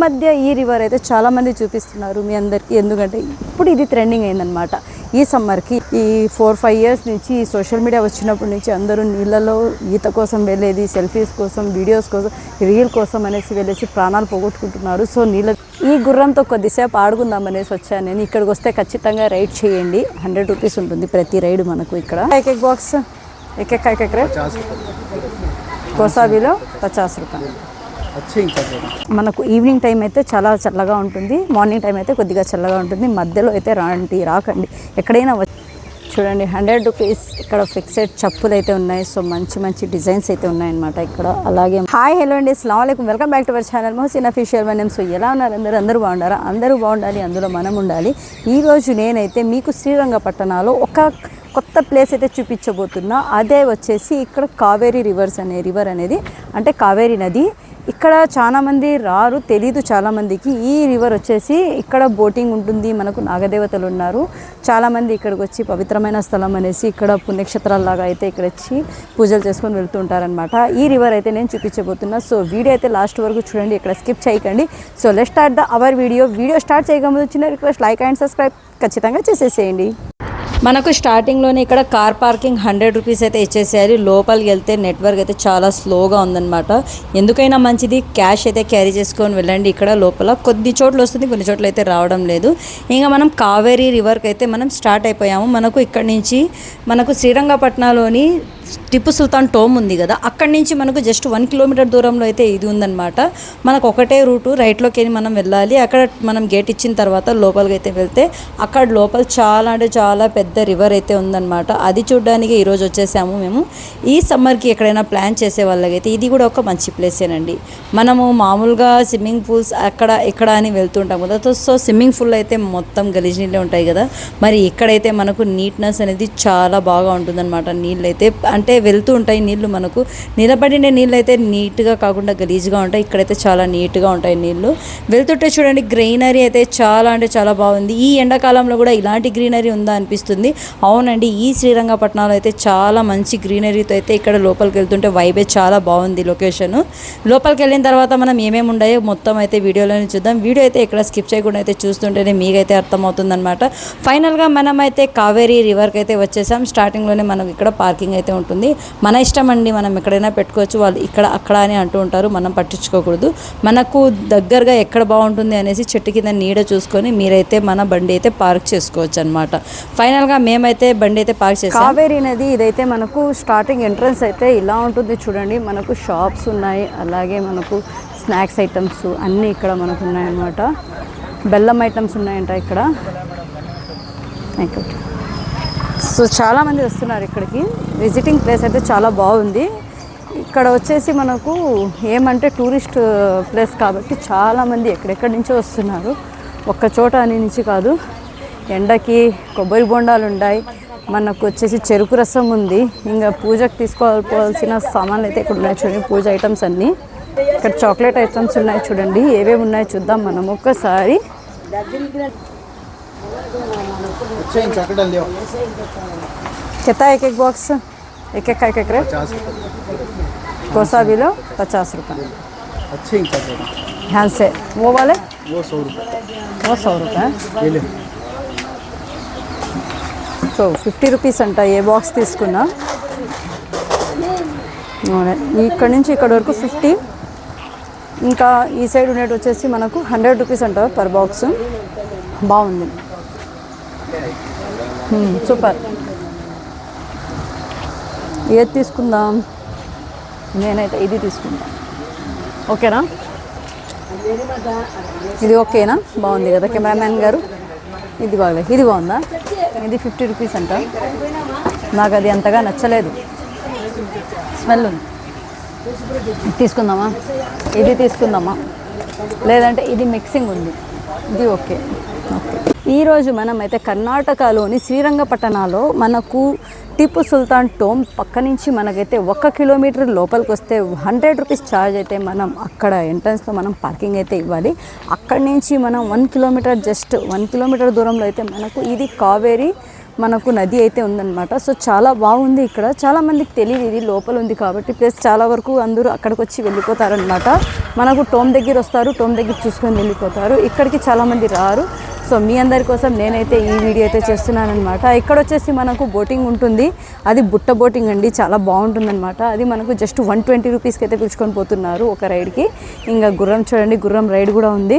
మధ్య ఈ రివర్ అయితే చాలామంది చూపిస్తున్నారు మీ అందరికీ. ఎందుకంటే ఇప్పుడు ఇది ట్రెండింగ్ అయిందనమాట ఈ సమ్మర్కి. ఈ 4-5 ఇయర్స్ నుంచి ఈ సోషల్ మీడియా వచ్చినప్పటి నుంచి అందరూ నీళ్ళలో ఈత కోసం వెళ్ళేది, సెల్ఫీస్ కోసం, వీడియోస్ కోసం, రీల్ కోసం అనేసి వెళ్ళేసి ప్రాణాలు పోగొట్టుకుంటున్నారు. సో ఈ గుర్రంతో కొద్దిసేపు ఆడుకుందామనేసి వచ్చాను నేను. ఇక్కడికి వస్తే ఖచ్చితంగా రైడ్ చేయండి. 100 రూపీస్ ఉంటుంది ప్రతి రైడ్ మనకు ఇక్కడ. एक బాక్స్ एक రేట్ కోసాబీలో 50 రూపాయలు. మనకు ఈవినింగ్ టైం అయితే చాలా చల్లగా ఉంటుంది, మార్నింగ్ టైం అయితే కొద్దిగా చల్లగా ఉంటుంది. మధ్యలో అయితే రాకండి. ఎక్కడైనా చూడండి 100 రూపీస్. ఇక్కడ ఫిక్సెడ్ చెప్పులు అయితే ఉన్నాయి. సో మంచి డిజైన్స్ అయితే ఉన్నాయన్నమాట ఇక్కడ. అలాగే హాయ్ హలో అండి, అస్సలాము అలైకుం, welcome back to our channel Mohsin official name. So ఎలా ఉన్నారు అందరూ బాగుండారా? అందరూ బాగుండాలి, అందులో మనం ఉండాలి. ఈరోజు నేనైతే మీకు శ్రీరంగపట్టణంలో ఒక కొత్త ప్లేస్ అయితే చూపించబోతున్నా. అదే వచ్చేసి ఇక్కడ కావేరీ రివర్ అనేది అంటే కావేరీ నది. ఇక్కడ చాలామంది రారు, తెలీదు చాలామందికి. ఈ రివర్ వచ్చేసి ఇక్కడ బోటింగ్ ఉంటుంది, మనకు నాగదేవతలు ఉన్నారు. చాలామంది ఇక్కడికి వచ్చి పవిత్రమైన స్థలం అనేసి ఇక్కడ పుణ్యక్షేత్రాల్లాగా అయితే ఇక్కడ వచ్చి పూజలు చేసుకొని వెళ్తూ ఉంటారనమాట. ఈ రివర్ అయితే నేను చూపించబోతున్నా. సో వీడియో అయితే లాస్ట్ వరకు చూడండి, ఇక్కడ స్కిప్ చేయకండి. So let's start our video start చేయకముందు చిన్న రిక్వెస్ట్, లైక్ అండ్ సబ్స్క్రైబ్ ఖచ్చితంగా చేసేసేయండి. మనకు స్టార్టింగ్లోనే ఇక్కడ కార్ పార్కింగ్ 100 రూపీస్ అయితే ఇచ్చేసేయాలి. లోపలికి వెళ్తే నెట్వర్క్ అయితే చాలా స్లోగా ఉందన్నమాట. ఎందుకైనా మంచిది క్యాష్ అయితే క్యారీ చేసుకొని వెళ్ళండి. ఇక్కడ లోపల కొద్ది చోట్ల వస్తుంది, కొన్ని చోట్ల అయితే రావడం లేదు. ఇంకా మనం కావేరీ రివర్కి అయితే మనం స్టార్ట్ అయిపోయాము. మనకు ఇక్కడ నుంచి మనకు శ్రీరంగపట్నంలోని టిప్పు సుల్తాన్ టోమ్ ఉంది కదా, అక్కడి నుంచి మనకు జస్ట్ 1 కిలోమీటర్ దూరంలో అయితే ఇది ఉందన్నమాట. మనకు ఒకటే రూటు, రైట్లోకి మనం వెళ్ళాలి. అక్కడ మనం గేట్ ఇచ్చిన తర్వాత లోపలికి అయితే వెళ్తే అక్కడ లోపల చాలా అంటే చాలా పెద్ద రివర్ అయితే ఉందన్నమాట. అది చూడడానికి ఈరోజు వచ్చేసాము మేము. ఈ సమ్మర్కి ఎక్కడైనా ప్లాన్ చేసే వాళ్ళకైతే ఇది కూడా ఒక మంచి ప్లేసేనండి. మనము మామూలుగా స్విమ్మింగ్ పూల్స్ అక్కడ ఇక్కడ అని వెళ్తుంటాం కదా. సో స్విమ్మింగ్ పూల్ అయితే మొత్తం గలీజ్ నీళ్ళే ఉంటాయి కదా. మరి ఇక్కడైతే మనకు నీట్నెస్ అనేది చాలా బాగా ఉంటుందన్నమాట. నీళ్ళు అయితే అంటే వెళ్తూ ఉంటాయి నీళ్ళు, మనకు నిలబడిన నీళ్ళు అయితే నీట్గా కాకుండా గలీజ్గా ఉంటాయి. ఇక్కడైతే చాలా నీట్గా ఉంటాయి నీళ్ళు. వెళ్తుంటే చూడండి గ్రీనరీ అయితే చాలా అంటే చాలా బాగుంది. ఈ ఎండాకాలంలో కూడా ఇలాంటి గ్రీనరీ ఉందా అనిపిస్తుంది. అవునండి, ఈ శ్రీరంగపట్నంలో అయితే చాలా మంచి గ్రీనరీతో అయితే ఇక్కడ లోపలికి వెళ్తుంటే వైబే చాలా బాగుంది లొకేషన్. లోపలికి వెళ్ళిన తర్వాత మనం ఏమేమి ఉన్నాయో మొత్తం అయితే వీడియోలోనే చూద్దాం. వీడియో అయితే ఇక్కడ స్కిప్ చేయకుండా అయితే చూస్తుంటేనే మీకైతే అర్థమవుతుందన్నమాట. ఫైనల్గా మనం అయితే కావేరీ రివర్కి అయితే వచ్చేసాం. స్టార్టింగ్లోనే మనకు ఇక్కడ పార్కింగ్ అయితే ఉంటుంది. మన ఇష్టం అండి, మనం ఎక్కడైనా పెట్టుకోవచ్చు. వాళ్ళు ఇక్కడ అక్కడ అని అంటూ ఉంటారు, మనం పట్టించుకోకూడదు. మనకు దగ్గరగా ఎక్కడ బాగుంటుంది అనేసి చెట్టు కింద నీడ చూసుకొని మీరైతే మన బండి అయితే పార్క్ చేసుకోవచ్చు అనమాట. ఫైనల్గా మేమైతే బండి అయితే పార్క్ చేసాం. కావేరీ నది ఇదైతే మనకు స్టార్టింగ్ ఎంట్రన్స్ అయితే ఇలా ఉంటుంది చూడండి. మనకు షాప్స్ ఉన్నాయి, అలాగే మనకు స్నాక్స్ ఐటమ్స్ అన్నీ ఇక్కడ మనకు ఉన్నాయన్నమాట. బెల్లం ఐటమ్స్ ఉన్నాయంట ఇక్కడ. సో చాలామంది వస్తున్నారు ఇక్కడికి. విజిటింగ్ ప్లేస్ అయితే చాలా బాగుంది. ఇక్కడ వచ్చేసి మనకు ఏమంటే టూరిస్ట్ ప్లేస్ కాబట్టి చాలామంది ఎక్కడెక్కడి నుంచో వస్తున్నారు. ఒక్క చోట అని నుంచి కాదు. ఎండకి కొబ్బరి బొండాలు ఉన్నాయి, మనకు వచ్చేసి చెరుకు రసం ఉంది, ఇంకా పూజకు తీసుకోవాల్సిన సామాన్లు అయితే ఇక్కడ ఉన్నాయి చూడండి, పూజ ఐటమ్స్ అన్నీ. ఇక్కడ చాక్లెట్ ఐటమ్స్ ఉన్నాయి చూడండి. ఏవేవి ఉన్నాయో చూద్దాం మనం ఒక్కసారి. कितना एक बॉक्स एक रेट कोसाबीलो 50 रुपये. अच्छे ध्यान से वो वाले वो 100 रुपये. సో 50 రూపీస్ అంట ఏ బాక్స్ తీసుకున్నా. ఇక్కడ నుంచి ఇక్కడ వరకు 50. ఇంకా ఈ సైడ్ ఉండేది వచ్చేసి మనకు 100 రూపీస్ అంట పర్ బాక్స్. బాగుంది, సూపర్. ఏది తీసుకుందాం? నేనైతే ఇది తీసుకుందాం. ఓకేనా? ఇది ఓకేనా? బాగుంది కదా కెమెరామ్యాన్ గారు? ఇది బాగలేదు, ఇది బాగుందా? ఇది 50 రూపీస్ అంట. నాకు అది అంతగా నచ్చలేదు, స్మెల్ ఉంది. తీసుకుందామా? ఇది తీసుకుందామా, లేదంటే ఇది మిక్సింగ్ ఉంది, ఇది ఓకే. ఈరోజు మనం అయితే కర్ణాటకలోని శ్రీరంగపట్టణంలో మనకు టిప్పు సుల్తాన్ టోమ్ పక్క నుంచి మనకైతే 1 కిలోమీటర్ లోపలికి వస్తే 100 రూపీస్ ఛార్జ్ అయితే మనం అక్కడ ఎంట్రన్స్లో మనం పార్కింగ్ అయితే ఇవ్వాలి. అక్కడి నుంచి మనం 1 కిలోమీటర్ జస్ట్ 1 కిలోమీటర్ దూరంలో అయితే మనకు ఇది కావేరీ మనకు నది అయితే ఉందన్నమాట. సో చాలా బాగుంది. ఇక్కడ చాలామందికి తెలియదు ఇది లోపల ఉంది కాబట్టి, ప్లస్ చాలా వరకు అందరూ అక్కడికి వచ్చి వెళ్ళిపోతారనమాట. మనకు టోమ్ దగ్గర వస్తారు, టోమ్ దగ్గర చూసుకొని వెళ్ళిపోతారు. ఇక్కడికి చాలామంది రారు. సో మీ అందరి కోసం నేనైతే ఈ వీడియో అయితే చేస్తున్నాను అనమాట. ఇక్కడ వచ్చేసి మనకు బోటింగ్ ఉంటుంది, అది బుట్ట బోటింగ్ అండి, చాలా బాగుంటుందన్నమాట. అది మనకు జస్ట్ 120 రూపీస్కి అయితే పిలుచుకొని పోతున్నారు ఒక రైడ్కి. ఇంకా గుర్రం చూడండి, గుర్రం రైడ్ కూడా ఉంది.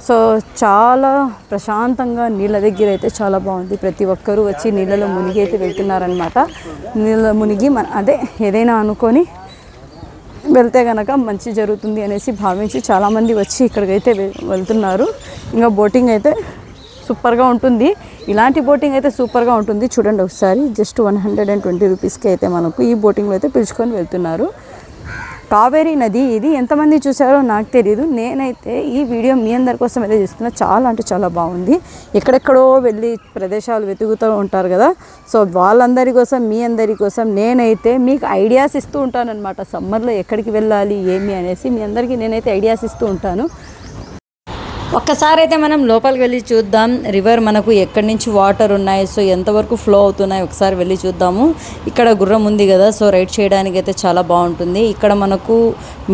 సో చాలా ప్రశాంతంగా నీళ్ళ దగ్గర అయితే చాలా బాగుంది. ప్రతి ఒక్కరూ వచ్చి నీళ్ళలో మునిగి అయితే వెళ్తున్నారనమాట. నీళ్ళలో మునిగి అదే ఏదైనా అనుకొని వెళ్తే కనుక మంచి జరుగుతుంది అనేసి భావించి చాలామంది వచ్చి ఇక్కడికైతే వెళ్తున్నారు. ఇంకా బోటింగ్ అయితే సూపర్గా ఉంటుంది. ఇలాంటి బోటింగ్ అయితే సూపర్గా ఉంటుంది. చూడండి ఒకసారి, జస్ట్ 120 రూపీస్కి అయితే మనకు ఈ బోటింగ్లో అయితే పిలుచుకొని వెళ్తున్నారు. కావేరీ నది ఇది. ఎంతమంది చూసారో నాకు తెలియదు. నేనైతే ఈ వీడియో మీ అందరి కోసం అయితే చేస్తున్నా. చాలా అంటే చాలా బాగుంది. ఎక్కడెక్కడో వెళ్ళి ప్రదేశాలు వెతుకుతూ ఉంటారు కదా, సో వాళ్ళందరి కోసం, మీ అందరి కోసం నేనైతే మీకు ఐడియాస్ ఇస్తూ ఉంటాను అనమాట. సమ్మర్లో ఎక్కడికి వెళ్ళాలి ఏమి అనేసి మీ అందరికీ నేనైతే ఐడియాస్ ఇస్తూ ఉంటాను. ఒక్కసారి అయితే మనం లోపలికి వెళ్ళి చూద్దాం. రివర్ మనకు ఎక్కడి నుంచి వాటర్ ఉన్నాయి, సో ఎంతవరకు ఫ్లో అవుతున్నాయి ఒకసారి వెళ్ళి చూద్దాము. ఇక్కడ గుర్రం ఉంది కదా, సో రైడ్ చేయడానికి అయితే చాలా బాగుంటుంది. ఇక్కడ మనకు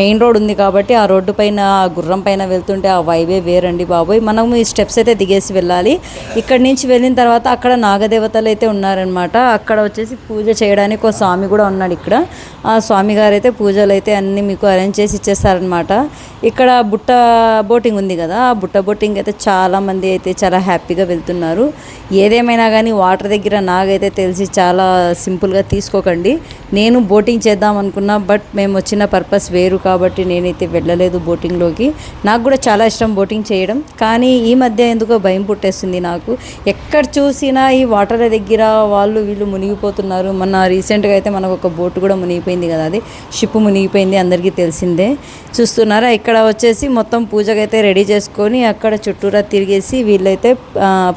మెయిన్ రోడ్ ఉంది కాబట్టి ఆ రోడ్డు పైన గుర్రం పైన వెళ్తుంటే ఆ వైవే వేరండి బాబోయ్. మనము ఈ స్టెప్స్ అయితే దిగేసి వెళ్ళాలి. ఇక్కడ నుంచి వెళ్ళిన తర్వాత అక్కడ నాగదేవతలు అయితే ఉన్నారనమాట. అక్కడ వచ్చేసి పూజ చేయడానికి ఒక స్వామి కూడా ఉన్నాడు. ఇక్కడ ఆ స్వామి గారు అయితే పూజలు అయితే అన్నీ మీకు అరేంజ్ చేసి ఇచ్చేస్తారనమాట. ఇక్కడ బుట్ట బోటింగ్ ఉంది కదా, ఆ బుట్ట బోటింగ్ అయితే చాలామంది అయితే చాలా హ్యాపీగా వెళ్తున్నారు. ఏదేమైనా కానీ వాటర్ దగ్గర నాకైతే తెలిసి చాలా సింపుల్గా తీసుకోకండి. నేను బోటింగ్ చేద్దాం అనుకున్నా, బట్ మేము వచ్చిన పర్పస్ వేరు కాబట్టి నేనైతే వెళ్ళలేదు బోటింగ్లోకి. నాకు కూడా చాలా ఇష్టం బోటింగ్ చేయడం, కానీ ఈ మధ్య ఎందుకో భయం పుట్టేస్తుంది నాకు. ఎక్కడ చూసినా ఈ వాటర్ దగ్గర వాళ్ళు వీళ్ళు మునిగిపోతున్నారు. మొన్న రీసెంట్గా అయితే మనకు ఒక బోట్ కూడా మునిగిపోయింది కదా, అది షిప్ మునిగిపోయింది, అందరికీ తెలిసిందే. చూస్తున్నారా, ఇక్కడ వచ్చేసి మొత్తం పూజకైతే రెడీ చేసుకొని అక్కడ చుట్టూరా తిరిగేసి వీళ్ళైతే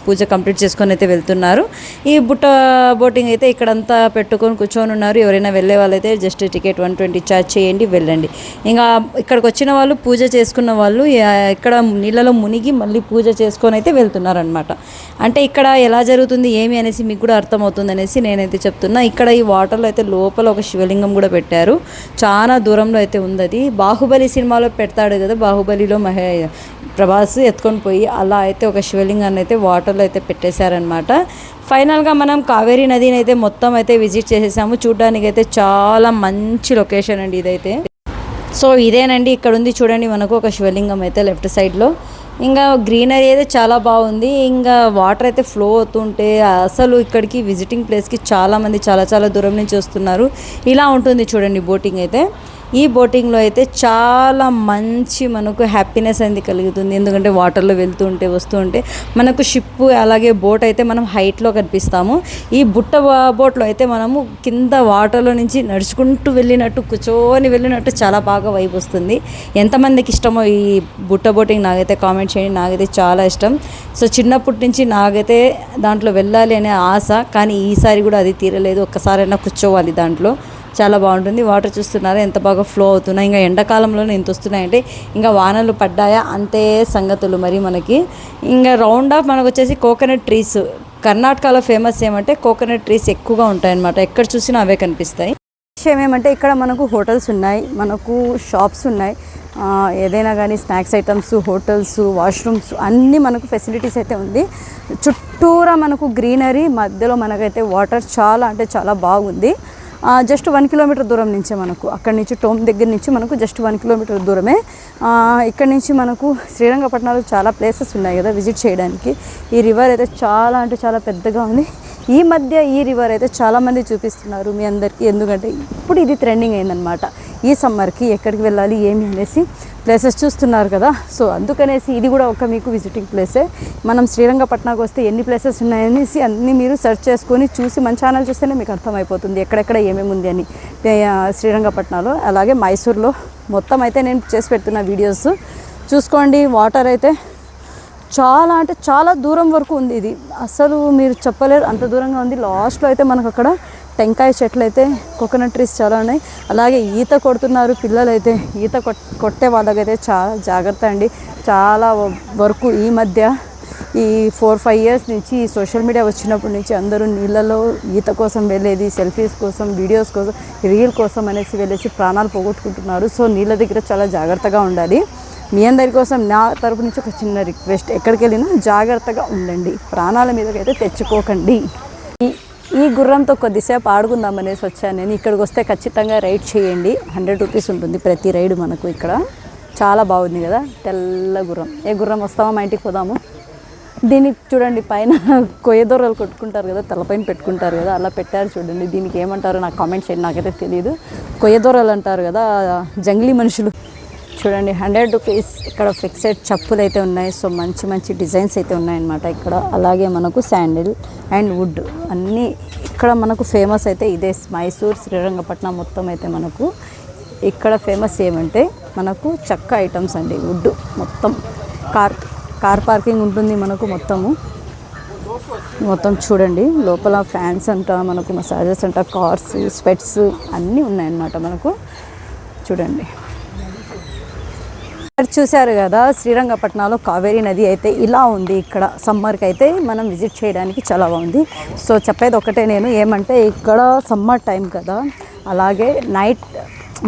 పూజ కంప్లీట్ చేసుకొని అయితే వెళ్తున్నారు. ఈ బుట్ట బోటింగ్ అయితే ఇక్కడంతా పెట్టుకొని కూర్చొని ఉన్నారు. ఎవరైనా వెళ్ళే వాళ్ళైతే జస్ట్ టికెట్ 120 ఛార్జ్ చేయండి, వెళ్ళండి. ఇంకా ఇక్కడికి వచ్చిన వాళ్ళు, పూజ చేసుకున్న వాళ్ళు ఇక్కడ నీళ్ళలో మునిగి మళ్ళీ పూజ చేసుకొని అయితే వెళ్తున్నారు అనమాట. అంటే ఇక్కడ ఎలా జరుగుతుంది ఏమి అనేసి మీకు కూడా అర్థమవుతుంది అనేసి నేనైతే చెప్తున్నా. ఇక్కడ ఈ వాటర్లో అయితే లోపల ఒక శివలింగం కూడా పెట్టారు, చాలా దూరంలో అయితే ఉంది. అది బాహుబలి సినిమాలో పెడతాడు కదా, బాహుబలిలో ప్రభాస్ ఎత్తుకొని పోయి అలా అయితే ఒక శివలింగాన్ని అయితే వాటర్లో అయితే పెట్టేశారనమాట. ఫైనల్గా మనం కావేరీ నదిని అయితే మొత్తం అయితే విజిట్ చేసేసాము. చూడడానికి అయితే చాలా మంచి లొకేషన్ అండి ఇదైతే. సో ఇదేనండి, ఇక్కడ ఉంది చూడండి మనకు ఒక శివలింగం అయితే లెఫ్ట్ సైడ్లో. ఇంకా గ్రీనరీ అయితే చాలా బాగుంది. ఇంకా వాటర్ అయితే ఫ్లో అవుతుంటే అసలు ఇక్కడికి విజిటింగ్ ప్లేస్కి చాలామంది చాలా దూరం నుంచి వస్తున్నారు. ఇలా ఉంటుంది చూడండి బోటింగ్ అయితే. ఈ బోటింగ్లో అయితే చాలా మంచి మనకు హ్యాపీనెస్ అనేది కలుగుతుంది. ఎందుకంటే వాటర్లో వెళ్తూ ఉంటే వస్తూ ఉంటే మనకు షిప్ అలాగే బోట్ అయితే మనం హైట్లో కనిపిస్తాము. ఈ బుట్ట బోట్లో అయితే మనము కింద వాటర్లో నుంచి నడుచుకుంటూ వెళ్ళినట్టు, కూర్చొని వెళ్ళినట్టు చాలా బాగా వైబ్ వస్తుంది. ఎంతమందికి ఇష్టమో ఈ బుట్ట బోటింగ్ నాకైతే కామెంట్ చేయండి. నాకైతే చాలా ఇష్టం. సో చిన్నప్పటి నుంచి నాకైతే దాంట్లో వెళ్ళాలి అనే ఆశ, కానీ ఈసారి కూడా అది తీరలేదు. ఒక్కసారైనా కూర్చోవాలి దాంట్లో, చాలా బాగుంటుంది. వాటర్ చూస్తున్నారా ఎంత బాగా ఫ్లో అవుతున్నాయి. ఇంకా ఎండాకాలంలోనే ఎంత వస్తున్నాయంటే ఇంకా వానలు పడ్డాయా అంతే సంగతులు. మరి మనకి ఇంకా రౌండ్ ఆఫ్ మనకు వచ్చేసి కోకోనట్ ట్రీస్. కర్ణాటకలో ఫేమస్ ఏమంటే కోకోనట్ ట్రీస్ ఎక్కువగా ఉంటాయన్నమాట. ఎక్కడ చూసినా అవే కనిపిస్తాయి. విషయం ఏమంటే ఇక్కడ మనకు హోటల్స్ ఉన్నాయి, మనకు షాప్స్ ఉన్నాయి. ఏదైనా కానీ స్నాక్స్ ఐటమ్స్, హోటల్స్, వాష్రూమ్స్ అన్నీ మనకు ఫెసిలిటీస్ అయితే ఉంది. చుట్టూరా మనకు గ్రీనరీ, మధ్యలో మనకైతే వాటర్ చాలా అంటే చాలా బాగుంది. జస్ట్ 1 కిలోమీటర్ దూరం నుంచే మనకు, అక్కడి నుంచి టోమ్ దగ్గర నుంచి మనకు జస్ట్ 1 కిలోమీటర్ దూరమే. ఇక్కడ నుంచి మనకు శ్రీరంగపట్నంలో చాలా ప్లేసెస్ ఉన్నాయి కదా విజిట్ చేయడానికి. ఈ రివర్ అయితే చాలా అంటే చాలా పెద్దగా ఉంది. ఈ మధ్య ఈ రివర్ అయితే చాలామంది చూపిస్తున్నారు మీ అందరికీ, ఎందుకంటే ఇప్పుడు ఇది ట్రెండింగ్ అయిందనమాట. ఈ సమ్మర్కి ఎక్కడికి వెళ్ళాలి ఏమి అనేసి ప్లేసెస్ చూస్తున్నారు కదా, సో అందుకనేసి ఇది కూడా ఒక మీకు విజిటింగ్ ప్లేసే. మనం శ్రీరంగపట్నంకి వస్తే ఎన్ని ప్లేసెస్ ఉన్నాయనేసి అన్నీ మీరు సెర్చ్ చేసుకొని చూసి మన ఛానల్ చూస్తేనే మీకు అర్థమైపోతుంది ఎక్కడెక్కడ ఏమేమి ఉంది అని శ్రీరంగపట్నంలో. అలాగే మైసూర్లో మొత్తం అయితే నేను చేసి పెడుతున్న వీడియోస్ చూసుకోండి. వాటర్ అయితే చాలా అంటే చాలా దూరం వరకు ఉంది. ఇది అసలు మీరు చెప్పలేరు అంత దూరంగా ఉంది. లాస్ట్లో అయితే మనకు అక్కడ టెంకాయ చెట్లు అయితే, కోకోనట్ ట్రీస్ చాలా ఉన్నాయి. అలాగే ఈత కొడుతున్నారు పిల్లలు అయితే. ఈత కొట్టే వాళ్ళకైతే చాలా జాగ్రత్త అండి. చాలా వరకు ఈ మధ్య ఈ 4-5 ఇయర్స్ నుంచి ఈ సోషల్ మీడియా వచ్చినప్పటి నుంచి అందరూ నీళ్ళలో ఈత కోసం వెళ్ళేది, సెల్ఫీస్ కోసం, వీడియోస్ కోసం, రీల్ కోసం అనేసి వెళ్ళేసి ప్రాణాలు పోగొట్టుకుంటున్నారు. సో నీళ్ళ దగ్గర చాలా జాగ్రత్తగా ఉండాలి. మీ అందరి కోసం నా తరపు నుంచి ఒక చిన్న రిక్వెస్ట్, ఎక్కడికి వెళ్ళినా జాగ్రత్తగా ఉండండి, ప్రాణాల మీదకైతే తెచ్చుకోకండి. ఈ గుర్రంతో కొద్దిసేపు ఆడుకుందాం అనేసి వచ్చాను నేను. ఇక్కడికి వస్తే ఖచ్చితంగా రైడ్ చేయండి. 100 రూపీస్ ఉంటుంది ప్రతి రైడ్ మనకు ఇక్కడ. చాలా బాగుంది కదా, తెల్ల గుర్రం. ఏ గుర్రం వస్తామో మా ఇంటికి పోదాము. దీనికి చూడండి పైన కొయ్యదొరలు కొట్టుకుంటారు కదా, తలపైన పెట్టుకుంటారు కదా, అలా పెట్టారు చూడండి. దీనికి ఏమంటారో నాకు కామెంట్ చేయండి, నాకైతే తెలియదు. కొయ్యదొరలు అంటారు కదా, జంగ్లీ మనుషులు. చూడండి 100 రూపీస్. ఇక్కడ ఫిక్సెడ్ చెప్పులు అయితే ఉన్నాయి. సో మంచి మంచి డిజైన్స్ అయితే ఉన్నాయన్నమాట ఇక్కడ. అలాగే మనకు శాండిల్ అండ్ వుడ్ అన్నీ ఇక్కడ మనకు ఫేమస్ అయితే ఇదే. మైసూర్, శ్రీరంగపట్నం మొత్తం అయితే మనకు ఇక్కడ ఫేమస్ ఏమంటే మనకు చెక్క ఐటమ్స్ అండి. వుడ్ మొత్తం కార్ పార్కింగ్ ఉంటుంది మనకు మొత్తం చూడండి. లోపల ఫ్యాన్స్ అంట, మనకు మసాజెస్ అంట, కార్స్, స్పెట్స్ అన్నీ ఉన్నాయన్నమాట మనకు. చూడండి చూశారు కదా, శ్రీరంగపట్నంలో కావేరీ నది అయితే ఇలా ఉంది. ఇక్కడ సమ్మర్కి అయితే మనం విజిట్ చేయడానికి చాలా బాగుంది. సో చెప్పేది ఒకటే నేను, ఏమంటే ఇక్కడ సమ్మర్ టైం కదా, అలాగే నైట్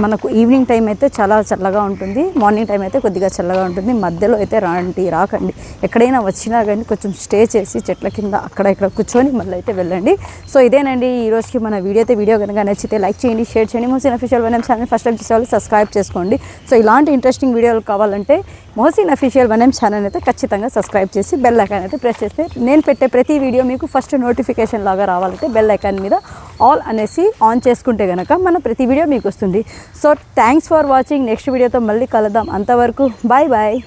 మనకు ఈవినింగ్ టైం అయితే చాలా చల్లగా ఉంటుంది, మార్నింగ్ టైం అయితే కొద్దిగా చల్లగా ఉంటుంది. మధ్యలో అయితే రాకండి. ఎక్కడైనా వచ్చినా కానీ కొంచెం స్టే చేసి చెట్ల కింద అక్కడ ఇక్కడ కూర్చొని మళ్ళీ అయితే వెళ్ళండి. సో ఇదేనండి ఈ రోజుకి మన వీడియో కనుక నచ్చితే లైక్ చేయండి, షేర్ చేయండి. మొహసిన్ అఫీషియల్ వనం ఛానల్ ఫస్ట్ టైం చూసే వాళ్ళు సబ్స్క్రైబ్ చేసుకోండి. సో ఇలాంటి ఇంట్రెస్టింగ్ వీడియోలు కావాలంటే మొహసిన్ అఫీషియల్ వనం ఛానల్ అయితే ఖచ్చితంగా సబ్స్క్రైబ్ చేసి బెల్ ఐకాన్ అయితే ప్రెస్ చేస్తే నేను పెట్టే ప్రతి వీడియో మీకు ఫస్ట్ నోటిఫికేషన్ లాగా రావాలంటే బెల్ ఐకాన్ మీద ఆల్ అనేసి ఆన్ చేసుకుంటే కనుక మన ప్రతి వీడియో మీకు వస్తుంది. So thanks for watching. Next వీడియోతో మళ్ళీ కలుద్దాం. అంతవరకు బాయ్.